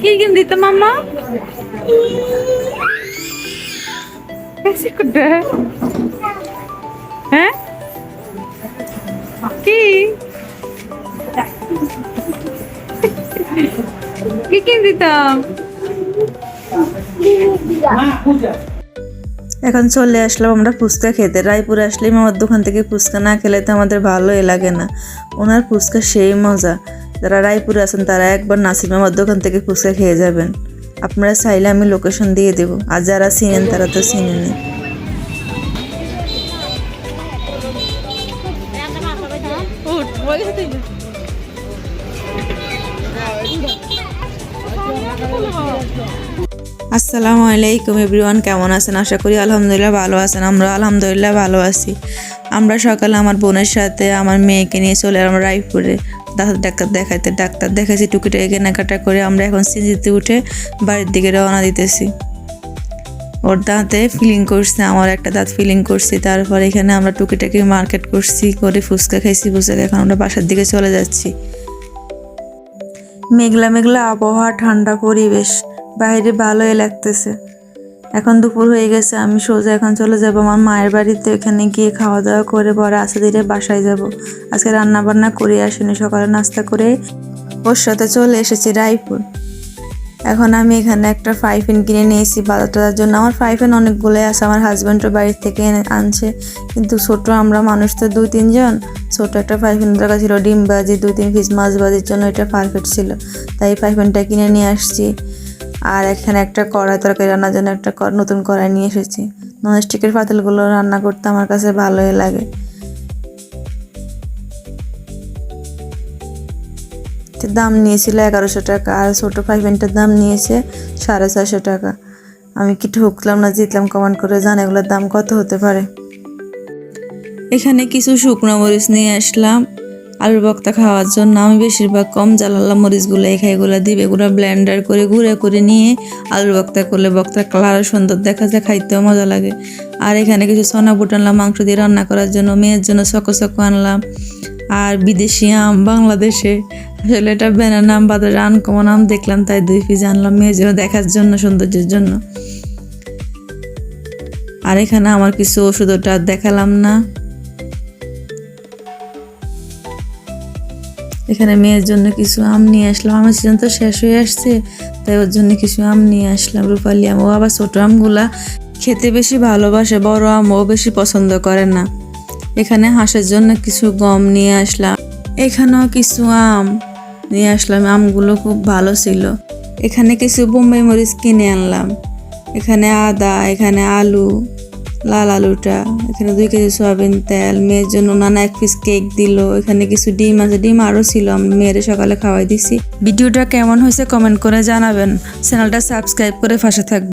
কি গেম দিত মাম্মা? कैसे कुड्डा है? हैं? কি? কি গেম দিতাম? এখন চলে আসলাম আমরা ফুচকা খেতে। রায়পুরে আসলে মামার দোকান থেকে ফুচকা না খেলে তো আমাদের ভালোই লাগে না। ওনার ফুচকা সেই মজা। যারা রায়পুরে আছেন তারা একবার নাসির মামার দোকান থেকে ফুচকা খেয়ে যাবেন। আপনারা চাইলে আমি লোকেশন দিয়ে দেবো, আর যারা চিনেন তারা তো চিনেনি। আসসালামু আলাইকুম এভরিওয়ান, কেমন আছেন? আশা করি আলহামদুলিল্লাহ ভালো আছেন। আমরা আলহামদুলিল্লাহ ভালো আছি। আমরা সকালে আমার বোনের সাথে আমার মেয়েকে নিয়ে চলে এলাম রায়পুরে ডাক্তার দেখাইতে। ডাক্তার দেখাইছি, টুকিটাকি কেনাকাটা করে আমরা এখন সিঁড়িতে উঠে বাড়ির দিকে রওনা দিতেছি। ওর দাঁতে ফিলিং করছে, আমার একটা দাঁত ফিলিং করছি। তারপর এখানে আমরা টুকিটাকি মার্কেট করছি, করে ফুচকা খাইছি। ফুচকা এখন আমরা বাসার দিকে চলে যাচ্ছি। মেঘলা মেঘলা আবহাওয়া, ঠান্ডা পরিবেশ, বাইরে ভালোই লাগতেছে। এখন দুপুর হয়ে গেছে, আমি সোজা এখন চলে যাব আমার মায়ের বাড়িতে। ওখানে গিয়ে খাওয়া দাওয়া করে পরে আস্তে ধীরে বাসায় যাব। আজকে রান্না বান্না করে আসিনি, সকালে নাস্তা করে ওর সাথে চলে এসেছি রায়পুর। এখন আমি এখানে একটা ফাইফিন কিনে নিয়েছি বাজার জন্য। আমার ফাইফিন অনেকগুলোই আছে, আমার হাজব্যান্ডের বাড়ির থেকে আনছে, কিন্তু ছোট আমরা মানুষ তো 2-3 জন, ছোট একটা ফাইফিন দরকার ছিল। ডিম ভাজি 2-3 পিস মাছ ভাজির জন্য এটা পারফেক্ট ছিল, তাই ফাইফিনটা কিনে নিয়ে আসছি। আর এখানে একটা কড়াই, তরকারি রান্নার জন্য একটা নতুন কড়াই নিয়ে এসেছি। ননস্টিকের পাতিলগুলো রান্না করতে আমার কাছে ভালোই লাগে। দাম নিয়েছিল 1100 টাকা, আর ছোটো ফাইফিনটার দাম নিয়েছে 450 টাকা। আমি কি ঠকলাম না জিতলাম? কমেন্ট করে জান এগুলোর দাম কত হতে পারে। এখানে কিছু শুকনো মরিচ নিয়ে আসলাম আলুর ভর্তা খাওয়ার জন্য। আমি বেশিরভাগ কম জালালা মরিচগুলো খাই, এগুলো দিবে, এগুলো ব্লেন্ডার করে গুঁড়া করে নিয়ে আলুর ভর্তা করলে ভর্তার কালার সুন্দর দেখা যায়, খাইতেও মজা লাগে। আর এখানে কিছু সোনা বুট আনলাম মাংস দিয়ে রান্না করার জন্য। মেয়ের জন্য চকো আনলাম। আর বিদেশি আম, বাংলাদেশে আসলে এটা ব্যানানা আম, বাজারে আনকমন আম দেখলাম, তাই 2 পিস আনলাম মেয়ের জন্য, দেখার জন্য, সৌন্দর্যের জন্য। আর এখানে আমার কিছু ওষুধ, ওটা দেখালাম না। এখানে মেয়ের জন্য কিছু আম নিয়ে আসলাম। আমার সিজন তো শেষ হয়ে আসছে, তাই ওর জন্য কিছু আম নিয়ে আসলাম, রূপালি আম। ও আবার ছোটো আমগুলা খেতে বেশি ভালোবাসে, বড় আম ও বেশি পছন্দ করে না। এখানে হাঁসের জন্য কিছু গম নিয়ে আসলাম। এখানেও কিছু আম নিয়ে আসলাম, আমগুলো খুব ভালো ছিল। এখানে কিছু বোম্বাই মরিচ কিনে আনলাম। এখানে আদা, এখানে আলু, লাল আলুটা, এখানে 2 কেজি সয়াবিন তেল, মেয়ের জন্য নানা 1 পিস কেক দিল। এখানে কিছু ডিম আছে, ডিম আরও ছিল, আমি মেয়ের সকালে খাওয়াই দিছি। ভিডিওটা কেমন হয়েছে কমেন্ট করে জানাবেন। চ্যানেলটা সাবস্ক্রাইব করে পাশে থাকবেন।